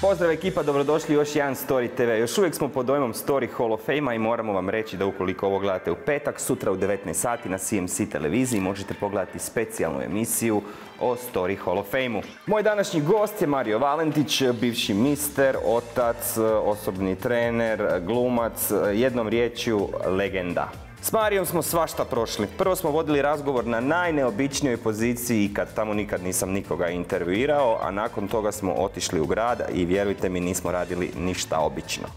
Pozdrav ekipa, dobrodošli u još jedan Story TV. Još uvijek smo pod dojmom Story Hall of Fame-a i moramo vam reći da ukoliko ovo gledate u petak, sutra u 19 sati na CMC televiziji možete pogledati specijalnu emisiju o Story Hall of Fame-u. Moj današnji gost je Mario Valentić, bivši mister, otac, osobni trener, glumac, jednom riječju legenda. S Marijom smo svašta prošli. Prvo smo vodili razgovor na najneobičnijoj poziciji i kad tamo nikad nisam nikoga intervjuirao, a nakon toga smo otišli u grad i vjerujte mi nismo radili ništa obično.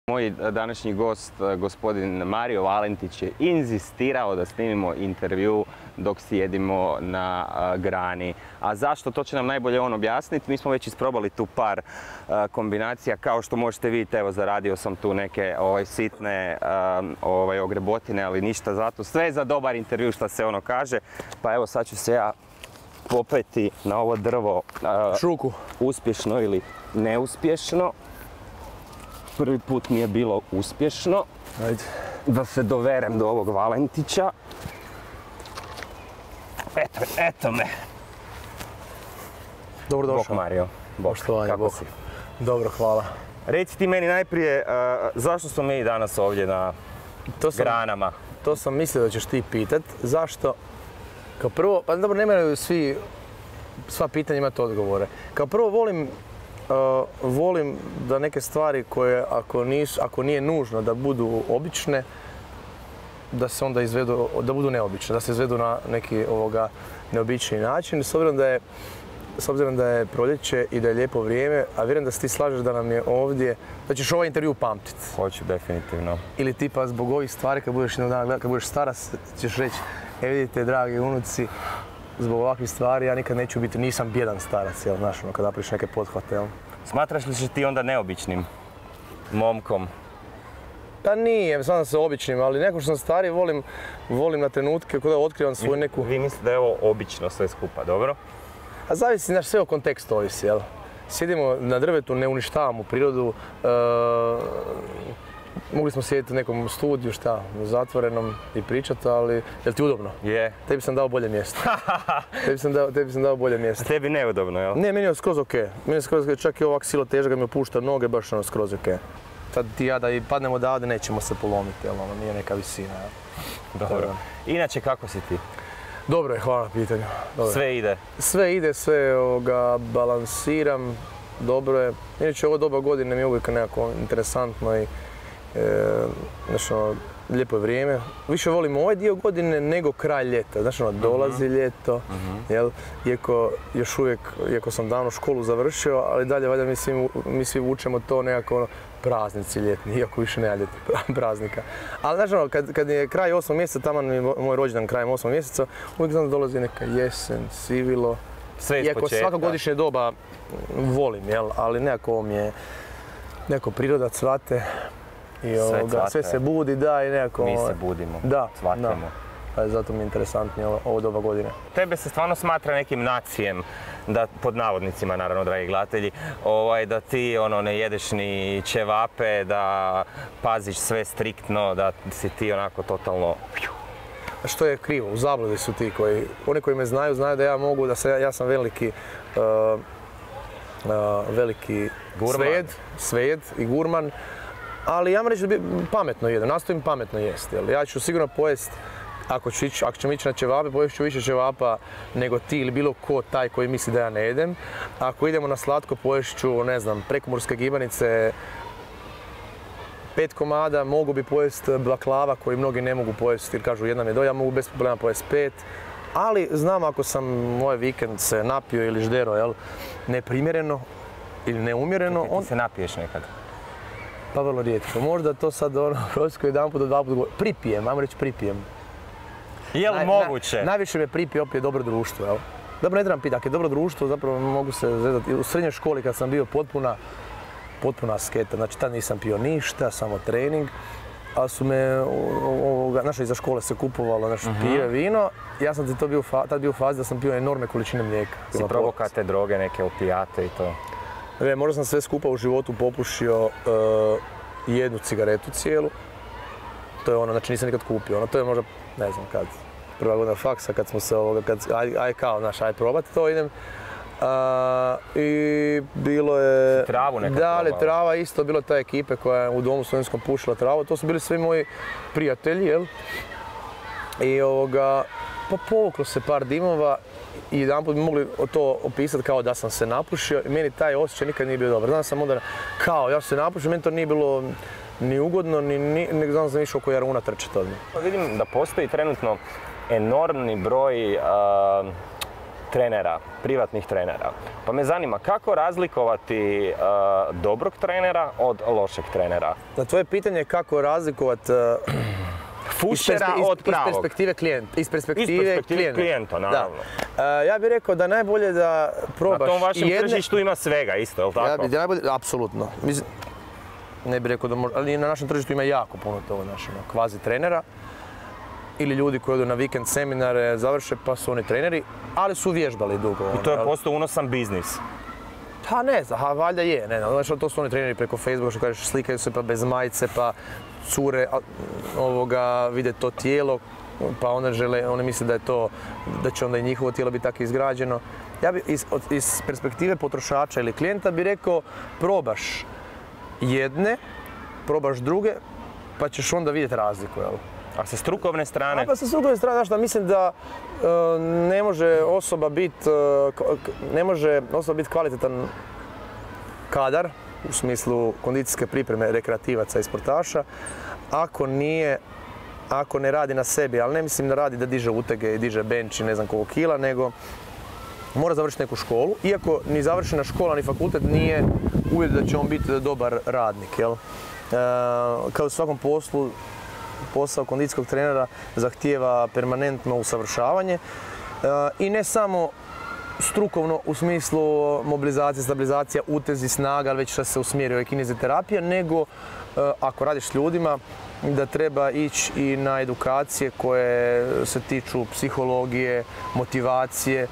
Moj današnji gost, gospodin Mario Valentić, je inzistirao da snimimo intervju dok sjedimo na grani. A zašto? To će nam najbolje on objasniti. Mi smo već isprobali tu par kombinacija. Kao što možete vidjeti, evo, zaradio sam tu neke sitne ogrebotine, ali ništa zato. Sve za dobar intervju, što se ono kaže. Pa evo, sad ću se ja popeti na ovo drvo. Šuku. Uspješno ili neuspješno. Prvi put mi je bilo uspješno. Ajde. Da se doverem do ovog Valentića. Eto me. Dobrodošao. Bok Mario. Bok, kako si? Dobro, hvala. Reci ti meni najprije, zašto smo mi danas ovdje na granama? To sam mislio da ćeš ti pitat. Zašto? Kao prvo, pa dobro, ne moraju sva pitanja imati odgovore. Kao prvo volim da neke stvari koje ako nije nužno da budu obične, da se onda izvedu, da budu neobične, da se izvedu na neki neobični način. S obzirom da je proljeće i da je lijepo vrijeme, a vjerujem da se ti slažeš da nam je ovdje, da ćeš ovaj intervju pamtiti. Hoću, definitivno. Ili tipa zbog ovih stvari kad budeš jednog dana gledati, kad budeš starac, ćeš reći, vidite, dragi unuci, zbog ovakvih stvari ja nikad neću biti, nisam bijedan starac, jel, znaš, kad napraviš neke pothvate, jel. Smatraš li se ti onda neobičnim momkom? Pa nije, smatram se običnim, ali neko što sam stariji volim na trenutke kada otkrivam svoju neku... Vi mislite da je ovo obično sve skupa, dobro? A zavisi, znaš, sve o kontekstu ovisi, jel? Sjedimo na drvetu, ne uništavamo prirodu, mogli smo sjediti u nekom studiju, zatvorenom i pričati, ali jel ti udobno? Je. Tebi sam dao bolje mjesto. Tebi sam dao bolje mjesto. A tebi neudobno, jel? Ne, meni je skroz okej. Meni je skroz okej, čak i ovak silo teža kad mi opušta noge, baš ono skroz okej. Sad ti ja da i padnemo odavde, nećemo se polomiti, jel, ono, nije neka visina, jel? Dobro. Inače, kako si ti? Dobro je, hvala na pitanju. Sve ide? Sve ide, sve balansiram, dobro je. Inače, ovo doba godine mi je uvijek nekako interesantno i lijepo je vrijeme. Više volim ovaj dio godine nego kraj ljeta. Znaš, dolazi ljeto, jel? Iako sam davno školu završio, ali dalje valjda mi svi vučemo to nekako praznici ljetni, iako više nema ljetnih praznika. Ali znaš, kad je kraj 8. mjeseca, tamo je moj rođendan krajem 8. mjeseca, uvijek znam da dolazi neka jesen, sivilo. Sve ispočetka. Iako svako godišnje doba volim, jel? Ali nekako mi je priroda cvate. I sve se budi, da, i nekako... Mi se budimo, cvatimo. Zato mi je interesantnije ovo doba godine. Tebe se stvarno smatra nekim nacijem, da, pod navodnicima naravno, dragi gledatelji, da ti ne jedeš ni ćevape, da paziš sve striktno, da si ti onako totalno... Što je krivo, u zabludi su ti oni koji me znaju da ja mogu, ja sam veliki svejed i gurman. Ali ja moram reći da pametno jedem, nastojim pametno jesti. Ja ću sigurno pojesti, ako ćemo ići na ćevape, pojest ću više ćevapa nego ti ili bilo ko taj koji misli da ja ne jedem. Ako idemo na slatko, pojest ću, ne znam, prekomorske gibanice, 5 komada, mogu bi pojesti baklava koji mnogi ne mogu pojesti jer kažu jedna mi je dovoljno, ja mogu bez problema pojesti 5. Ali znam ako sam moj vikend se napio ili ždero, jel, neprimjereno ili neumjereno... Ti se napiješ nekad? Pa vrlo rijetko. Možda to sad prosjeku jedan put do 2 puta pripijem, ajmo reći pripijem. Je li moguće? Najviše me pripije opet dobro društvo, jel? Dobro, ne trebam piti, ako je dobro društvo, zapravo mogu se zezati. U srednjoj školi kad sam bio potpuna sketa, znači tad nisam pio ništa, samo trening. Ali su me, iza škole se kupovalo pive, vino. Ja sam tad bio u fazi da sam pio enormne količine mlijeka. Si probao te droge, neke opijate i to? Možda sam sve skupa u životu popušio jednu cigaretu cijelu. To je ono, znači nisam nikad kupio. To je možda, ne znam kad, prva godina faksa, kad smo se aj probati to idem. I bilo je... Travu nekad Da, ali probao. trava isto, bilo ta ekipe koja je u domu studentskom pušila travu. To su bili svi moji prijatelji, jel? I pa povuklo se par dimova i jedanput bi mogli to opisati kao da sam se napušio i meni taj osjećaj nikad nije bio dobar. Znam sam onda kao ja se napušio, meni to nije bilo ni ugodno, nego znam da sam išao oko Jaruna trčati odmah. Vidim da postoji trenutno enormni broj trenera, privatnih trenera. Pa me zanima kako razlikovati dobrog trenera od lošeg trenera? Na tvoje pitanje je kako razlikovati fušera od pravog. Iz perspektive klijenta, naravno. Da. Ja bih rekao da najbolje da probaš... Na tom vašem tržištu ima svega isto, je li tako? Apsolutno. Ne bih rekao da možda, ali na našem tržištu ima jako puno toga kvazi trenera. Ili ljudi koji odu na vikend seminare, završe pa su oni treneri, ali su vježbali dugo. I to je postao unosan biznis. Pa ne znam, valjda je, ne znam, znači to su oni treneri preko Facebooka što kažeš slikaju se pa bez majice, pa cure vide to tijelo, pa one misle da je to, da će onda i njihovo tijelo biti tako izgrađeno. Ja bi iz perspektive potrošača ili klijenta bi rekao probaš jedne, probaš druge, pa ćeš onda vidjeti razliku, jel? A sa strukovne strane? Pa sa strukovne strane, znaš da mislim da ne može osoba biti kvalitetan kadar u smislu kondicijske pripreme rekreativaca i sportaša ako ne radi na sebi, ali ne mislim da radi da diže utege i diže bench i ne znam koliko kila, nego mora završiti neku školu, iako ni završena škola ni fakultet nije uvjet da će on biti dobar radnik, jel? Kao u svakom poslu, posao kondicijskog trenera zahtijeva permanentno usavršavanje i ne samo strukovno u smislu mobilizacije, stabilizacija, utezi, snaga, već što se usmjeri kineziterapija, nego ako radiš s ljudima da treba ići i na edukacije koje se tiču psihologije, motivacije.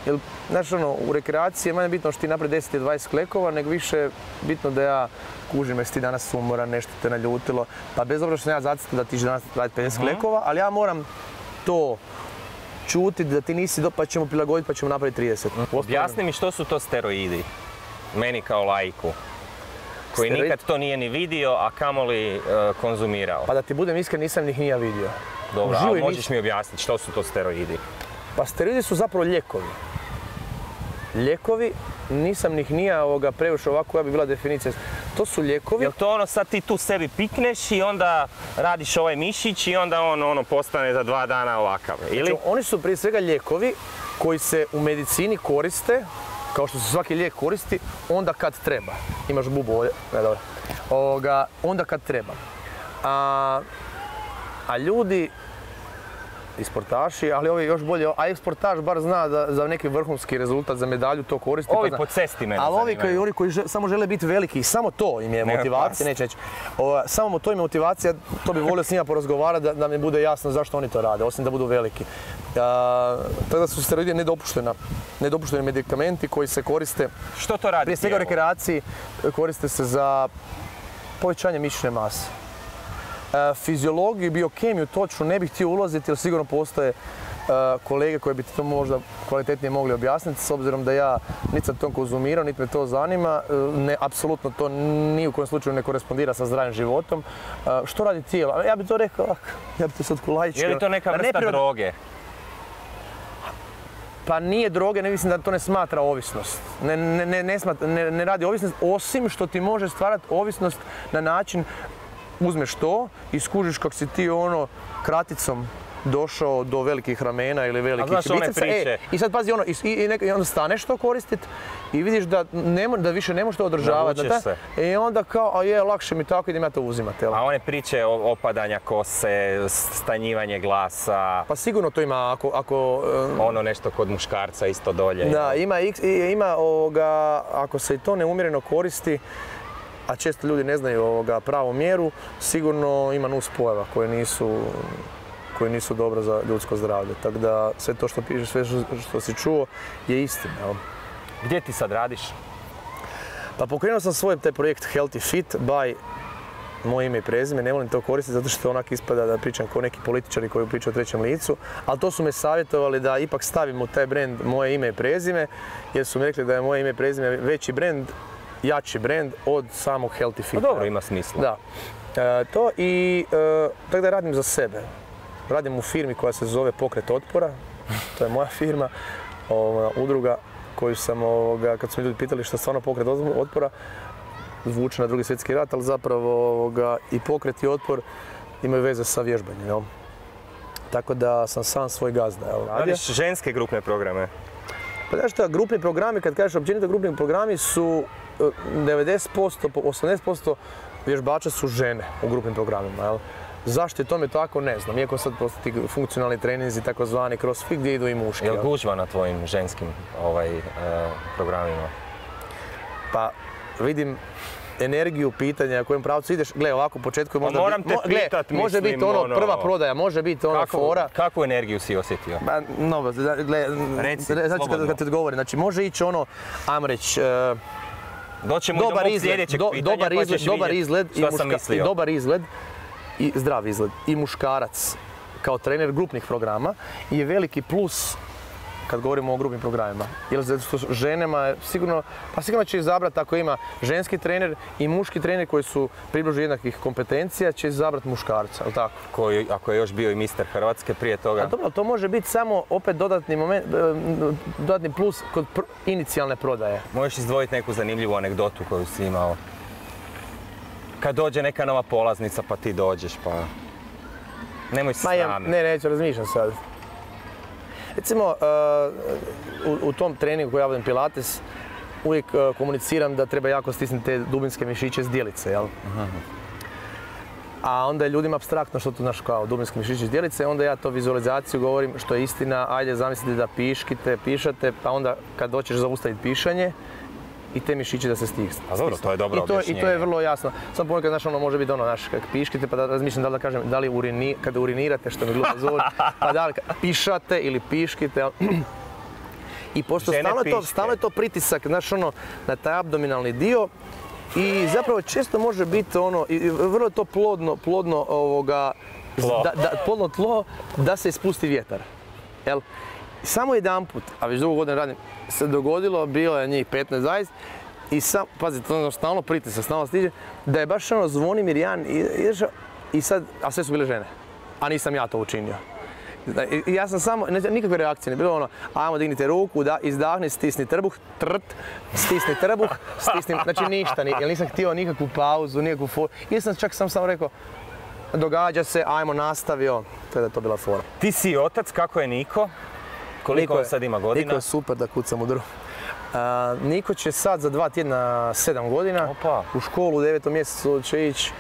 Jer, znači, u rekreaciji je manje bitno što ti napred 10 ili 20 klekova, nego više bitno da ja kužim jesi ti danas umoran, nešto te naljutilo. Pa bez obzira što sam ja zacrtao da ti će danas raditi 50 klekova, ali ja moram to čuti da ti nisi pa ćemo prilagoditi pa ćemo napraviti 30. Objasni mi što su to steroidi, meni kao laiku, koji nikad to nije ni vidio, a kamoli konzumirao. Pa da ti budem iskren, nisam ih nija vidio. Dobro, ali možeš mi objasniti što su to steroidi? Pa steroidi su zapravo lijekovi. Lijekovi, nisam ih nija previše ovako, koja bi bila definicija. To su lijekovi. Jel to sad ti tu sebi pikneš i onda radiš ovaj mišić i onda on postane za 2 dana ovakav, ili? Znači, oni su prije svega lijekovi koji se u medicini koriste, kao što se svaki lijek koristi, onda kad treba. Imaš bubu ovdje, ne dobro. Onda kad treba. A ljudi i sportaši, ali ovi još bolje, a i sportaš bar zna da za neki vrhunski rezultat, za medalju to koristi. Ovi po cesti mene zanimaju. Ali oni koji samo žele biti veliki i samo to im je motivacija, neće. Samo to im je motivacija, to bi volio s njima porazgovarati da mi bude jasno zašto oni to rade, osim da budu veliki. Tada su steroidi nedopušteni medikamenti koji se koriste. Što to radi? Prije svega u rekreaciji koriste se za povećanje mišićne mase. Fiziologiju i biokemiju točno ne bih htio ulaziti jer sigurno postoje kolege koji bi ti to možda kvalitetnije mogli objasniti s obzirom da ja niti sam to konzumirao, niti me to zanima. Apsolutno to ni u kojem slučaju ne korespondira sa zdravim životom. Što radi tijelo? Ja bih to rekao ovako, ja bih to sad kulaički. Je li to neka vrsta droge? Pa nije droge, ne mislim da to ne smatra ovisnost. Ne radi ovisnost, osim što ti može stvarati ovisnost na način uzmeš to i skužiš kako si ti kraticom došao do velikih ramena ili velikih bicepsa. I sad pazi i onda staneš to koristiti i vidiš da više ne možeš to održavati. I onda kao, lakše mi tako, idem ja to uzimati. A one priče o opadanja kose, stanjivanje glasa. Pa sigurno to ima ako... Ono nešto kod muškarca isto dolje. Da, ima ako se to neumjereno koristi, a često ljudi ne znaju pravu mjeru, sigurno ima nuspojava koje nisu dobro za ljudsko zdravlje. Tako da sve to što pišeš, sve što si čuo je istina. Gdje ti sad radiš? Pa pokrenuo sam svoj taj projekt Healthy Fit by moje ime i prezime, ne volim to koristiti zato što onak ispada da pričam kao neki političari koji pričaju o trećem licu, ali to su me savjetovali da ipak stavim u taj brand moje ime i prezime, jer su mi rekli da je moje ime i prezime veći brand, jači brand od samog Healthy Fit. Dobro, ima smisla. Da. To i tako da radim za sebe. Radim u firmi koja se zove Pokret otpora, to je moja firma, udruga koju sam, kad su mi ljudi pitali što je stvarno Pokret otpora, zvuči na Drugi svjetski rat, ali zapravo i pokret i otpor imaju veze sa vježbanjem. Jel? Tako da sam sam svoj gazda. Radiš ženske grupne programe? Pa znaš šta, grupni programi, kad kažeš općenito grupni programi su 90%, 80% vježbača su žene u grupnim programima. Jel? Zašto je tome tako, ne znam. Iako sad postoji ti funkcionalni treninzi, takozvani crossfit, gdje idu i muški. Je li gužva na tvojim ženskim programima? Pa vidim energiju pitanja kojem pravcu ideš. Gle, ovako u početku možda moram te pitat, može biti prva prodaja, može biti fora. Kakvu energiju si osjetio? Gle, znači kad te odgovorim, znači može ići ajmo reći, doćemo do mog sljedećeg pitanja pa ćeš vidjeti što sam mislio. Dobar izgled i zdrav izgled i muškarac kao trener grupnih programa je veliki plus kad govorimo o grupnim programima. Jer zato što ženama sigurno će izabrati ako ima ženski trener i muški trener koji su približno jednakih kompetencija će izabrati muškarca, jel tako? Koji, ako je još bio i mister Hrvatske prije toga. Dobro, to može biti samo opet dodatni plus kod inicijalne prodaje. Možeš izdvojiti neku zanimljivu anegdotu koju si imao? Kad dođe neka nova polaznica pa ti dođeš pa... Nemoj se sramiti. Neću razmišljati sad. Recimo, u tom treningu koji ja vodim Pilates, uvijek komuniciram da treba jako stisnuti te dubinske mišiće zdjelice, jel? A onda je ljudima apstraktno što to znaš kao dubinske mišiće zdjelice, onda ja to vizualizaciju govorim što je istina, ajde zamislite da pišate, pa onda kad doćeš zaustaviti pišanje, i te mišiće da se stisnu. A dobro, to je dobro objašnjenje. I to je vrlo jasno. Samo ponekad, znaš, može biti kak piškite, pa da razmišljam da kažem, da li kada urinirate, što mi glupo zove, pa da li pišate ili piškite. I pošto stalno je to pritisak, znaš, na taj abdominalni dio i zapravo često može biti i vrlo je to plodno tlo da se ispusti vjetar. Jel? Samo jedanput, a već dugo godina radim, se dogodilo, bilo je njih 15-20 i sam, pazite, stalno pritisak, stalno stiže, da je baš Zvonimir Jan i sad, a sve su bile žene, a nisam ja to učinio. I ja sam samo, nikakve reakcije, ne bilo ajmo dignite ruku, izdahni, stisni trbuh, stisni trbuh, znači ništa, jer nisam htio nikakvu pauzu, nikakvu foru, jer sam čak samo rekao, događa se, ajmo nastavio, to je to bila fora. Ti si otac, kako je Niko? Koliko on sad ima godina? Niko je super da kucam u drvo. Niko će sad za 2 tjedna 7 godina. Opa. U školu u 9. mjesecu će ići.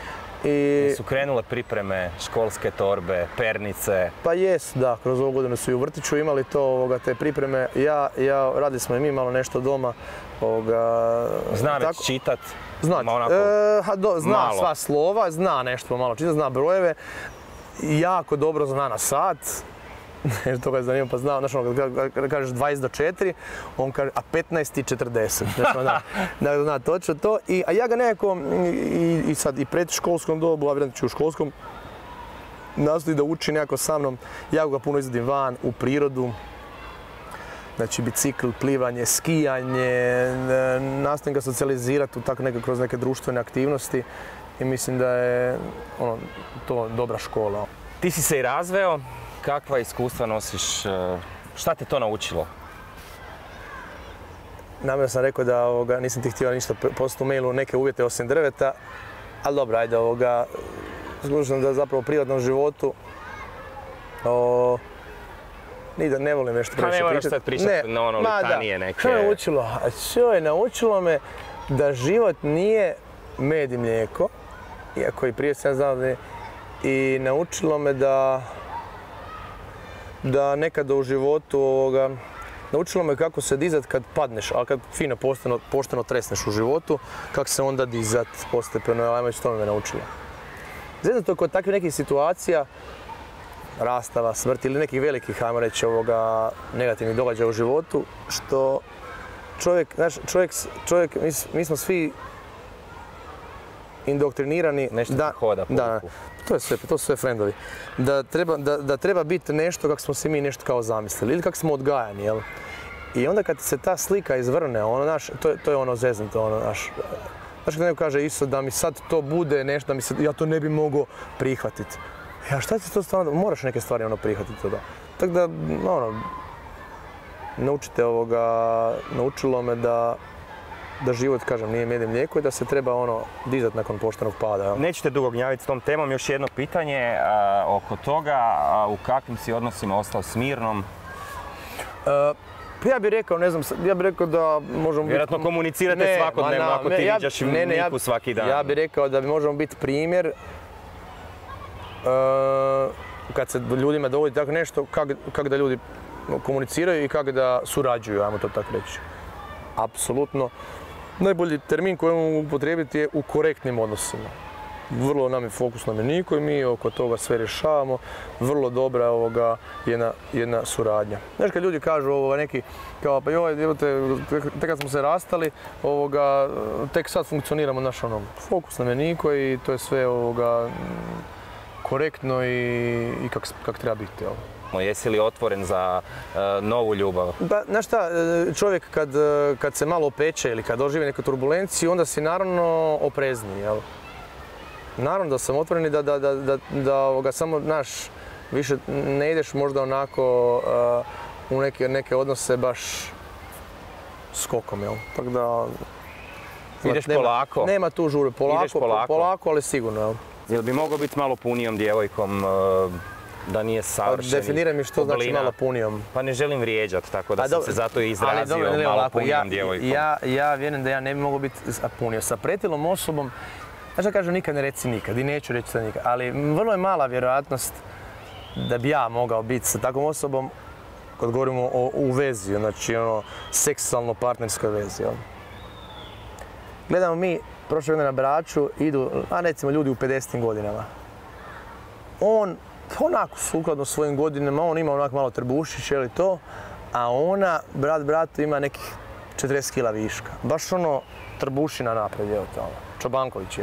Su krenule pripreme, školske torbe, pernice? Pa jes, da, kroz ovu godinu su i u vrtiću imali te pripreme. Radili smo i mi malo nešto doma. Zna već čitat? Zna sva slova, zna nešto malo čitat, zna brojeve. Jako dobro zna na sat. To ga je zanimljivo, pa zna, znaš, kada kažeš 20 do 4, on kaže, a 15:40. Dakle, zna točno to. A ja ga nekako, i sad i predškolskom dobu, a vjerujem da ću u školskom, nastoji da uči nekako sa mnom. Ja ga puno izvodim van, u prirodu. Znači, bicikl, plivanje, skijanje, nastojim ga socijalizirati kroz neke društvene aktivnosti. I mislim da je to dobra škola. Ti si se i razveo. Kakva iskustva nosiš? Šta te to naučilo? Namjerno sam rekao da nisam ti htio ništa poslati u mailu neke uvjete osim drveta, ali dobro, ajde, skušam da zapravo u privatnom životu ne volim nešto previše pričati. Ne moraš sad pričati na ono litanije neke. Što me naučilo? Naučilo me da život nije med i mlijeko, iako i prije sam znao da je, i naučilo me da nekada u životu, naučilo me kako se dizat kad padneš, ali kad fino pošteno tresneš u životu, kako se onda dizat postepeno, ajmo to me naučilo. Zajedno to kod takvih nekih situacija, rastava, smrti ili nekih velikih, ajmo reći, negativnih događaja u životu, što čovjek, mi smo svi indoktrinirani Nešto ti hoda po da, ruku. to su sve frendovi. Da treba biti nešto kako smo si mi nešto kao zamislili ili kako smo odgajani, jel? I onda kad se ta slika izvrne, ono naš, to je ono zeznuto, ono naš. Znaš kad neko kaže Iso da mi sad to bude nešto, ja to ne bi mogao prihvatiti. Ja šta ti to stvarno, moraš neke stvari ono prihvatiti to da. Tako da, ono, naučilo me da život, kažem, nije med i mlijeko i da se treba ono dizati nakon poštenog pada. Ja. Nećete dugo gnjaviti s tom temom, još jedno pitanje oko toga, u kakvim si odnosima ostao s Mirnom? Ja bih rekao, ne znam, da možemo biti... Vjerojatno komunicirate svakodnevno ako ti viđaš Miku svaki dan. Ja bih rekao da možemo biti primjer kad se ljudima dogodi tako nešto, kako da ljudi komuniciraju i kako da surađuju, ajmo to tako reći. Apsolutno. Najbolji termin koji mogu upotrijebiti je u korektnim odnosima. Vrlo nam je fokus na meniku i mi oko toga sve rješavamo. Vrlo dobra jedna suradnja. Znaš kad ljudi kažu neki, kao pa joj, tek kad smo se rastali, tek sad funkcioniramo naš fokus na meniku i to je sve korektno i kak treba biti. Jesi li otvoren za novu ljubav? Pa, znaš šta, čovjek kad se malo opeče ili kad doživi neku turbulenciju, onda si naravno oprezniji, jel? Naravno da sam otvoren i da samo, znaš, više ne ideš možda onako u neke odnose baš skokom, jel? Tako da... Ideš polako? Nema tu žure, polako, ali sigurno, jel? Jel bi mogao biti malo punijom djevojkom? Da nije savršeni. Definiraj mi što znači malo punijom. Pa ne želim vrijeđati, tako da sam se zato i izrazio malo punijom djevojkom. Ja vjerujem da ja ne bi mogao biti punio. Sa pretilom osobom, znaš da kažem nikad ne reci nikad i neću reći sad nikad, ali vrlo je mala vjerojatnost da bi ja mogao biti sa takvom osobom kad govorimo u vezi, znači seksualno partnerskoj vezi. Gledamo mi prošle godine na Braču, idu, recimo ljudi u 50. godinama. On onako sukladno svojim godinama, on ima onako malo trbušić ili to, a ona, bratu, ima nekih 40 kila viška. Baš trbušina napred, Čobanković,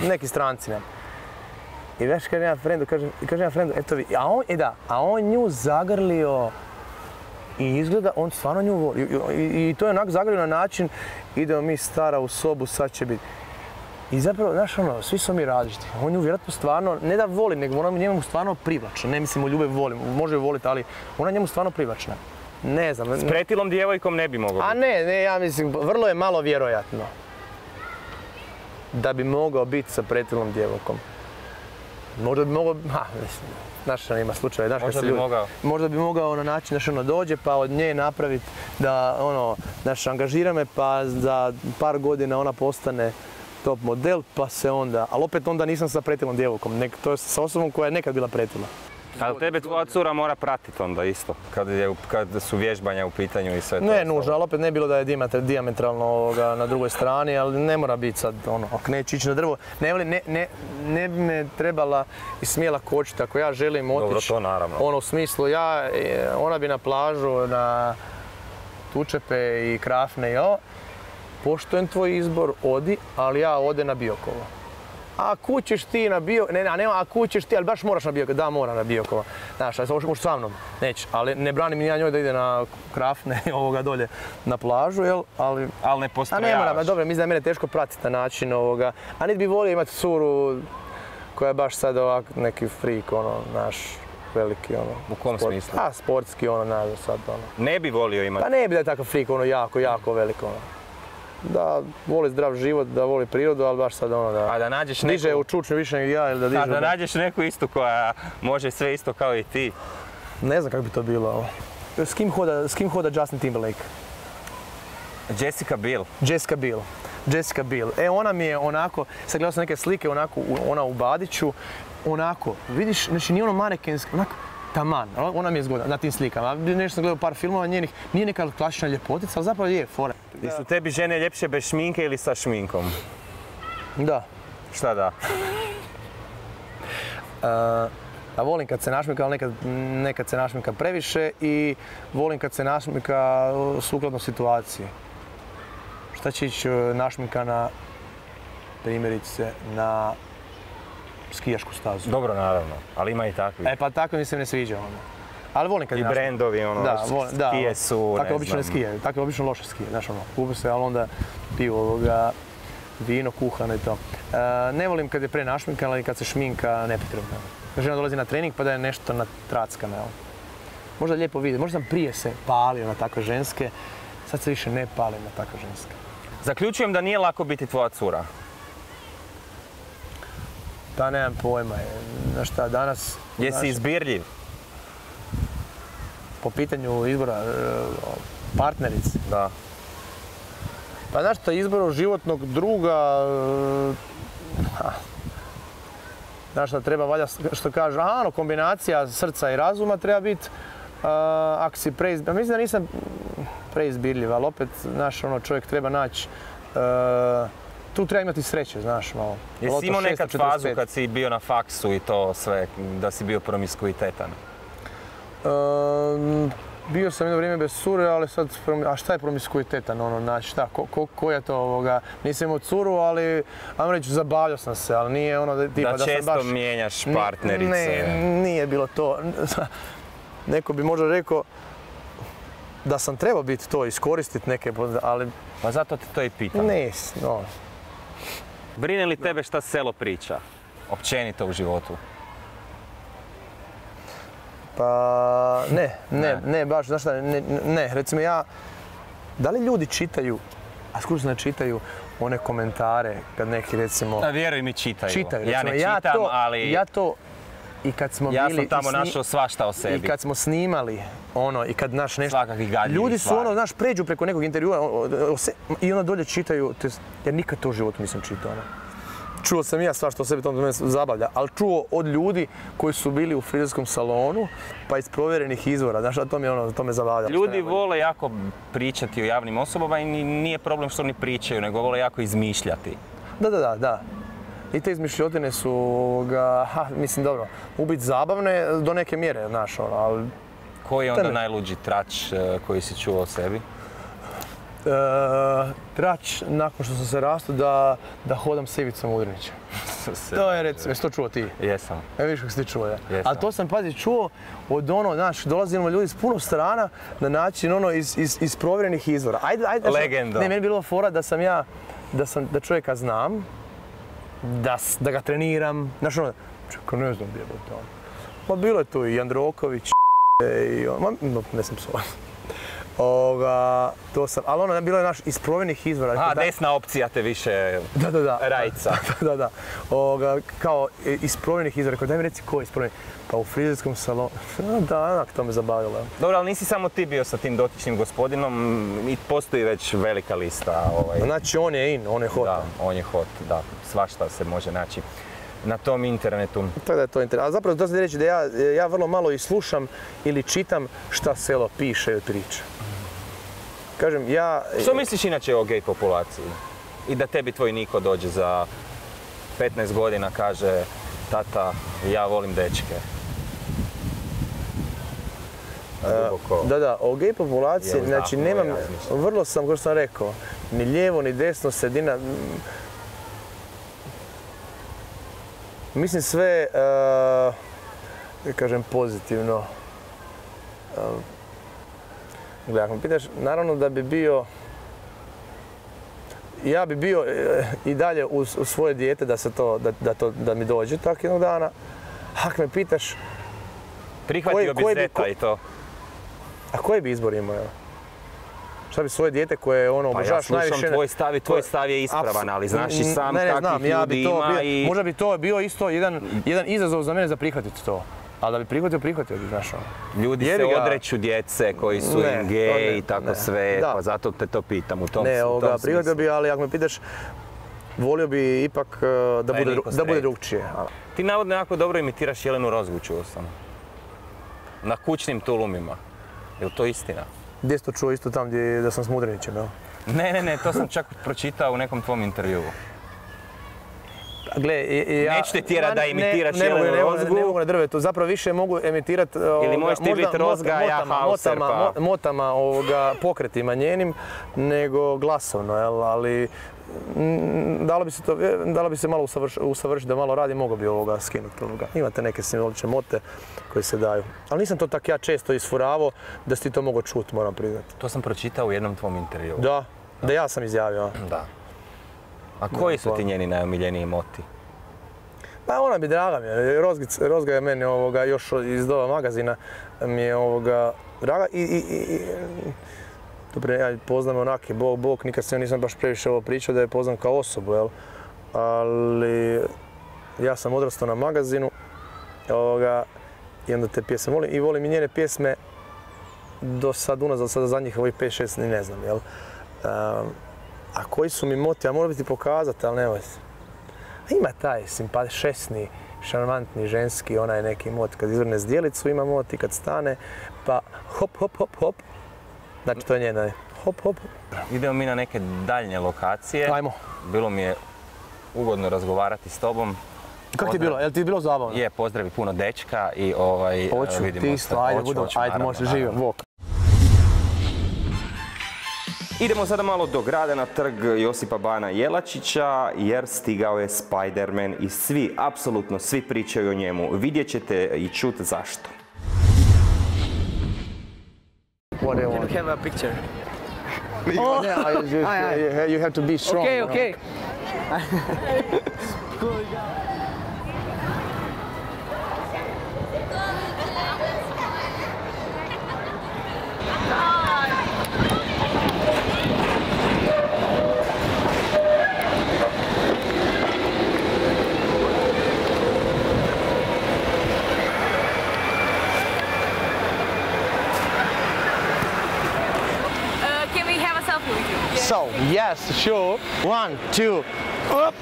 neki stranci nam. I već kažem ja frendu, eto vi, a on nju zagrlio i izgleda, on stvarno nju voli. I to je onako zagrlio na način, idemo mi stara u sobu, sad će biti. I zapravo, znaš svi smo mi različiti. On nju vjerojatno stvarno, ne da voli, nego ona njemu stvarno privlačna. Ne mislim o ljubavi volim, može ju voliti, ali ona njemu stvarno privlačna. Ne znam. S pretilom djevojkom ne bi mogao biti? A ne, ja mislim, vrlo je malo vjerojatno da bi mogao biti sa pretilom djevojkom. Možda bi mogao, znaš, ima slučaje, znaš, možda bi mogao. Možda bi mogao na način da dođe pa od nje napraviti da, angažira me pa za par godina ona postane top model, pa se onda, ali opet onda nisam sa pretilom djevojkom, to je sa osobom koja je nekad bila pretila. Ali tebe tvoja cura mora pratiti onda isto, kad su vježbanja u pitanju i sve to? Ne nužno, ali opet ne bilo da je dijametralno na drugoj strani, ali ne mora biti sad, ako neće ići na drvo. Ne bi me trebala i smjela kočiti ako ja želim otići. Dobro, to naravno. U smislu, ona bi na plažu, na Tučepe i Krafne i poštujem tvoj izbor, odi, ali ja ode na Biokovo. A kućeš ti na Biokovo, a kućeš ti, ali baš moraš na Biokovo, da moram na Biokovo. Znaš, možeš sa mnom, neće, ali ne branim ni ja njoj da ide na Krafne i dolje na plažu, jel, ali... Ali ne postrojavaš. A ne moram, dobro, mislim da je mene teško pratiti na način a niti bi volio imati curu koja je baš sad ovak neki freak, naš veliki, U kom smislu? Sportski, naravno sad, Ne bi volio imati? Pa ne bi da je takav freak, jako veliko, da voli zdrav život, da voli prirodu, ali baš sad da nađeš neku... diže u čučnju više nego ja ili da diže... A da nađeš neku istu koja može sve isto kao i ti? Ne znam kako bi to bilo. S kim hoda Justin Timberlake? Jessica Biel. Jessica Biel. Ona mi je onako, sad gledao sam neke slike, ona u Badiću, onako, vidiš, znači nije manekenski, onako, taman, ona mi je zgodna na tim slikama. Nešto sam gledao par filmova njenih, nije neka klasična ljepotica, ali zapravo je fora. Jesu tebi žene ljepše bez šminke ili sa šminkom? Da. Šta da? A volim kad se našmika, ali nekad se našmika previše i volim kad se našmika sukladno situaciji. Šta će ići našmika primjerice na skijašku stazu. Dobro, naravno, ali ima i takvi. Pa tako mi se ne sviđa ono. Ali volim kad I brendovi, skije su, tako obično ne skije, tako obično loše skije, znaš ono, kupe se, ali onda piju vino, kuhano i to. Ne volim kad je prenašminkan, ali kad se šminka nepotrebno. Žena dolazi na trening pa da je nešto natrackano. Možda lijepo vidi, možda sam prije se palio na takve ženske, sad se više ne palim na takve ženske. Zaključujem da nije lako biti tvoja cura. Pa nemam pojma, znaš šta, danas... Jesi izbirljiv? Po pitanju izbora partnerice? Da. Pa znaš šta, izboru životnog druga... Znaš šta, treba valjda, što kaže, kombinacija srca i razuma treba biti, ako si preizbirljiv, mislim da nisam preizbirljiv, ali opet, znaš, čovjek treba naći, tu treba imati sreće, znaš, malo. Jesi imao nekad fazu kad si bio na faksu i to sve, da si bio promiskuitetan? Bio sam jedno vrijeme bez cure, ali sad, a šta je promiskuitetan, znači šta, koja to nisam imao curu, ali, ajmo reći, zabavljao sam se, ali nije ono tipa da sam baš... Da često mijenjaš partnerice? Ne, nije bilo to. Neko bi možda rekao da sam trebao biti to, iskoristiti neke, ali... Pa zato te to i pitam. No. Brine li tebe šta selo priča, općenito u životu? Pa ne, baš, znaš šta, ne, recimo ja, da li ljudi čitaju, a skušno ne čitaju one komentare kad neki recimo... A vjeruj mi čitaju. Ja ne recimo, čitam, ali... Ja to, i kad smo bili... Ja sam tamo našao svašta o sebi. I kad smo snimali, i kad naš nešto... Svakakvih gadljivih ljudi su stvari. znaš, pređu preko nekog intervjua i dolje čitaju, ja nikad to u životu nisam čitao, Čuo sam ja svašta o sebi, to me zabavlja, ali čuo od ljudi koji su bili u frizerskom salonu, pa iz provjerenih izvora, znaš, to me zabavlja. Ljudi vole jako pričati o javnim osobama i nije problem što oni pričaju, nego vole jako izmišljati. Da. I te izmišljotine su, mislim, dobro, ubiti zabavne do neke mjere, znaš, ali... Koji je onda najluđi trač koji si čuo o sebi? Trač, nakon što sam se rastao, da hodam s Ivicom Mudrinićem. To je, recimo, jesi to čuo ti? Jesam. Vidiš kako si ti čuo, ja? Jesam. Ali to sam, pazi, čuo od znaš, dolazimo ljudi s puno strana na način, iz provjerenih izvora. Ajde, legendo. Ne, meni je bilo fora da sam ja, da čovjeka znam, da ga treniram, znaš, čekaj, ne znam gdje je to. Ma bilo je tu i Jandroković, i ne sam psovan. To sam, ali bilo je naš iz provjerenih izvora. Desna opcija te više rajca. Da. Kao iz provjerenih izvora. Daj mi reci ko je iz provjerenih? Pa u frizerskom salonu. Da, to me zabavilo. Dobro, ali nisi samo ti bio sa tim dotičnim gospodinom i postoji već velika lista. Znači on je on je hot. Da, on je hot, da. Svašta se može naći na tom internetu. Tako da je to internet. A zapravo to se reći da ja vrlo malo i slušam ili čitam šta selo piše i priča. Kažem, Što misliš inače o gej populaciji? I da tebi tvoj Niko dođe za 15 godina, kaže, tata, ja volim dečke. Da, o gej populaciji, znači nemam, vrlo sam, kao što sam rekao, ni lijevo, ni desno, sredina. Mislim sve, da kažem, pozitivno. Gledaj, ako me pitaš, naravno da bi bio, ja bi bio i dalje uz svoje dijete da mi dođe tak jednog dana. Ako me pitaš... Prihvatio bi zeta i to. A koji bi izbor imao? Šta bi svoje dijete koje obožavaš najviše... Pa ja slušam tvoj stav i tvoj stav je ispravan, ali znaš i sam kakvih ljudi ima i... Možda bi to bio isto jedan izazov za mene za prihvatiti to. Ali da bi prihvatio bi, znaš. Ljudi se odreću djece koji su im gej i tako sve, pa zato te to pitam u tom smislu. Ne, prihvatio bi, ali ako me pitaš, volio bi ipak da bude drugčije. Ti navodno jako dobro imitiraš Jelenu Rozgu, čuo sam. Na kućnim tulumima. Je li to istina? Gdje si to čuo isto tam da sam s Mudrinićem, jel? Ne, to sam čak pročitao u nekom tvom intervjuu. Nećete tjerati da imitiraš Jelenu Rozgu. Ne mogu na drvetu, zapravo više mogu emitirati... Ili možeš ti biti Rozga, a ja Hauser, pa... Motama, pokretima njenim, nego glasovno, ali... Dalo bi se malo usavršiti, da malo radi, mogo bi skinuti. Imate neke simbolične mote koje se daju. Ali nisam to tako ja često isfuravao da si ti to mogo čuti, moram priznati. To sam pročitao u jednom tvom intervjuu. Da ja sam izjavio. Da. A koji su ti njeni najomiljeniji moti? Pa ona bi draga mi je. Rozga je meni još iz Dova magazina mi je draga i dobro, ja poznam onak je Bog, nikad se nisam baš previše ovo pričao da je poznam kao osobu, jel? Ali ja sam odrastao na magazinu i onda te pjesme volim i volim i njene pjesme do sad unazad, sada zadnjih ovih 5-6 ni ne znam, jel? A koji su mi moti, ja moram biti pokazati, ali nemoj se. Ima taj šesni, šarmantni, ženski, onaj neki mot. Kad izvrne zdjelicu ima mot i kad stane, pa hop, hop, hop, hop. Znači to je njena, hop, hop. Idemo mi na neke daljnje lokacije. Ajmo. Bilo mi je ugodno razgovarati s tobom. Kako ti je bilo? Je li ti je bilo zabavno? Je, pozdravi puno dečka i vidimo se. Ti isto, ajde, možeš živio, vok. Idemo sada malo do grada na trg Josipa Bana Jelačića jer stigao je Spider-Man i svi, apsolutno svi pričaju o njemu. Vidjet ćete i čut zašto. What do you want? Can we have a picture? You have to be strong. Okay. So, yes, sure. 1, 2, up.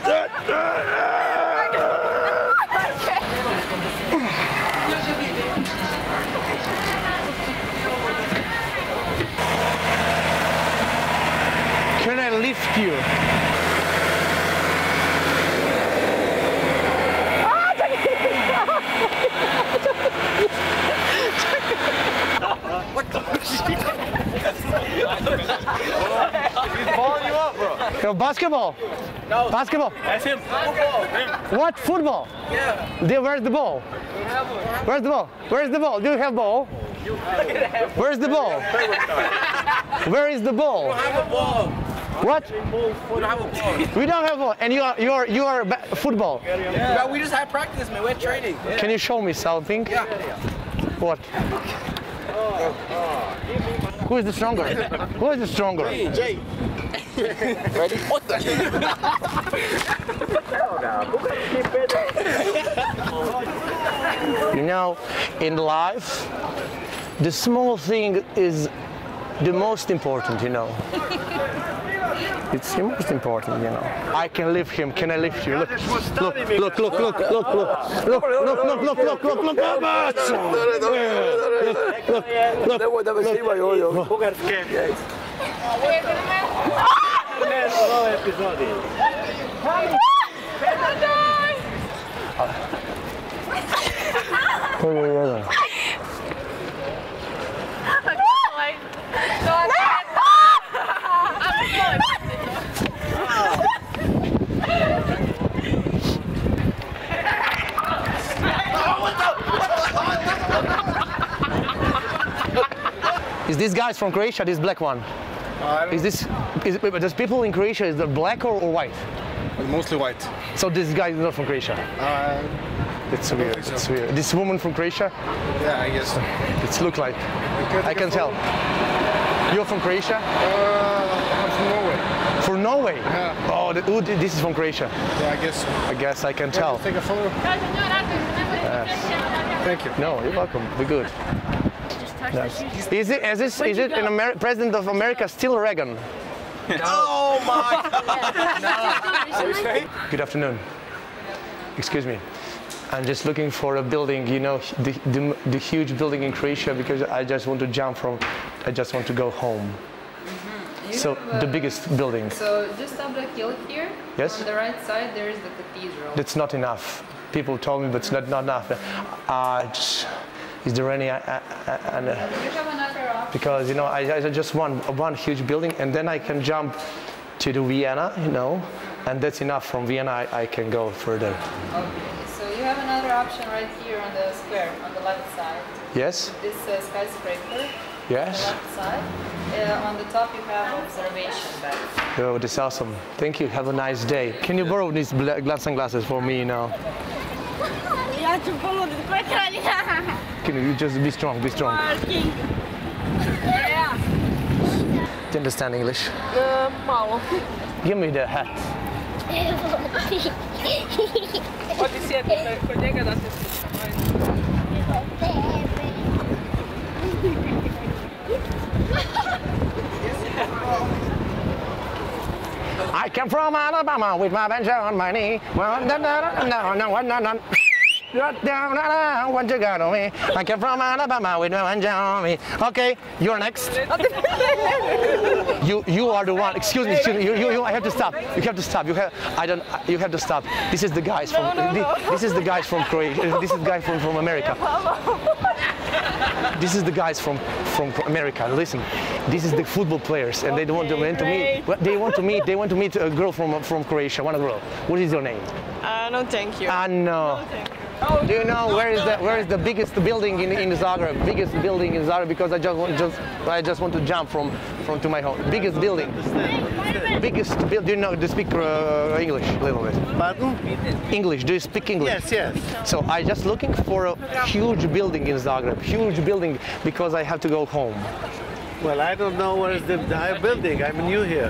Can I lift you? What the shit? He's balling you up, bro. Basketball? No. Basketball? That's him. Football. What? Football? Yeah. Where's the ball? Where's the ball? Where's the ball? Do you have ball? Where's the ball? Where is the ball? We don't have a ball. What? We don't have a ball. We don't have ball, and you are football. Yeah. We just had practice, man. We're training. Can you show me something? Yeah. What? Who is the stronger? Who is the stronger? Jay. Ready? What the? You know, in life, the small thing is the most important, you know. It's the most important, you know. I can lift him. Can I lift you? Look, look, look, look, look, look, look, look, look, look, look, look, look, look, Is this guy from Croatia, this black one? Does people in Croatia, is it black or white? Mostly white. So this guy is not from Croatia? It's weird, it's weird. This woman from Croatia? Yeah, I guess so. It looks like. I can tell. You're from Croatia? I'm from Norway. From Norway? Yeah. Oh, this is from Croatia. Yeah, I guess so. I guess I can tell. Take a photo? Yes. Thank you. No, you're welcome. We're good. Yes. Is it President of America still Reagan? Oh my God! Good afternoon. Excuse me. I'm just looking for a building, you know, the huge building in Croatia because I just want to jump from, I just want to go home. So the biggest building. So just up the hill here, Yes? on the right side there is the cathedral. That's not enough. People told me, but it's not enough. Is there any? You have another option. Because you know, I just want one huge building, and then I can jump to the Vienna, you know, and that's enough. From Vienna, I can go further. Okay, so you have another option right here on the square, on the left side. Yes. This skyscraper. Yes. On the left side. On the top you have observation deck. Oh, that's awesome. Thank you. Have a nice day. Can you borrow these sunglasses for me now? Can you just be strong? Be strong. Do you understand English? Malo. Give me the hat. Odi sjedite kod njega da se sluša. I come from Alabama with my banjo on my knee. What you got on me? I come from Alabama with my banjo on me. Okay, you're next. You are the one. Excuse me. I have to stop. You have to stop. You have to stop. This is the guys from. This is the guys from Croatia. This is the guy from America. This is the guys from America. Listen, this is the football players, and they want to meet. They want to meet a girl from Croatia. One girl. What is your name? No, thank you. No. Do you know where is the biggest building in Zagreb? Biggest building in Zagreb, because I just want to jump from to my home. Biggest building. Biggest building. Do you know? Do you speak English a little bit? Pardon? English. Do you speak English? Yes. So I just looking for a huge building in Zagreb. Huge building, because I have to go home. Well, I don't know where is the high building. I'm new here.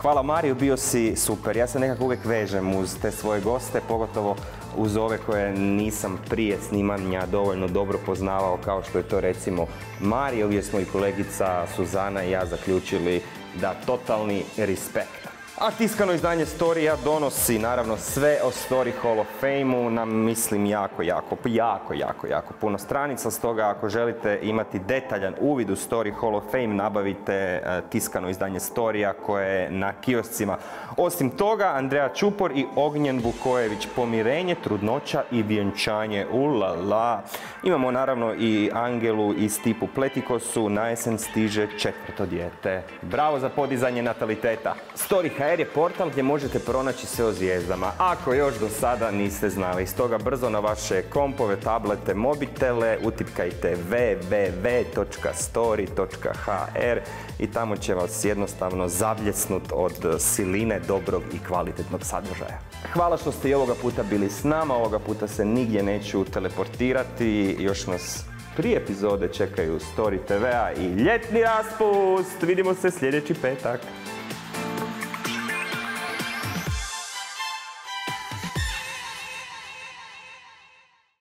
Hvala Mariju, bio si super. Ja se nekako uvijek vežem uz te svoje goste, pogotovo uz ove koje nisam prije snimanja dovoljno dobro poznavao, kao što je to recimo Marija. Ovdje smo i kolegica Suzana i ja zaključili da totalni respekt. A tiskano izdanje Storija donosi naravno sve o Story Hall of Fame-u, nam mislim jako puno stranica. Stoga ako želite imati detaljan uvid u Story Hall of Fame, nabavite tiskano izdanje Storija koje je na kioscima. Osim toga, Andreja Čupor i Ognjen Vukojević, Pomirenje, trudnoća i vjenčanje, ulala. Imamo naravno i Angelu i Stipu Pletikosu, na jesen stiže 4. dijete. Bravo za podizanje nataliteta. Story.hr je portal gdje možete pronaći sve o zvijezdama, ako još do sada niste znali. Stoga brzo na vaše kompove, tablete, mobitele utipkajte www.story.hr i tamo će vas jednostavno zabljesnut od siline dobrog i kvalitetnog sadržaja. Hvala što ste i ovoga puta bili s nama, ovoga puta se nigdje neću teleportirati, još nas 3 epizode čekaju Story TV-a i ljetni raspust. Vidimo se sljedeći petak.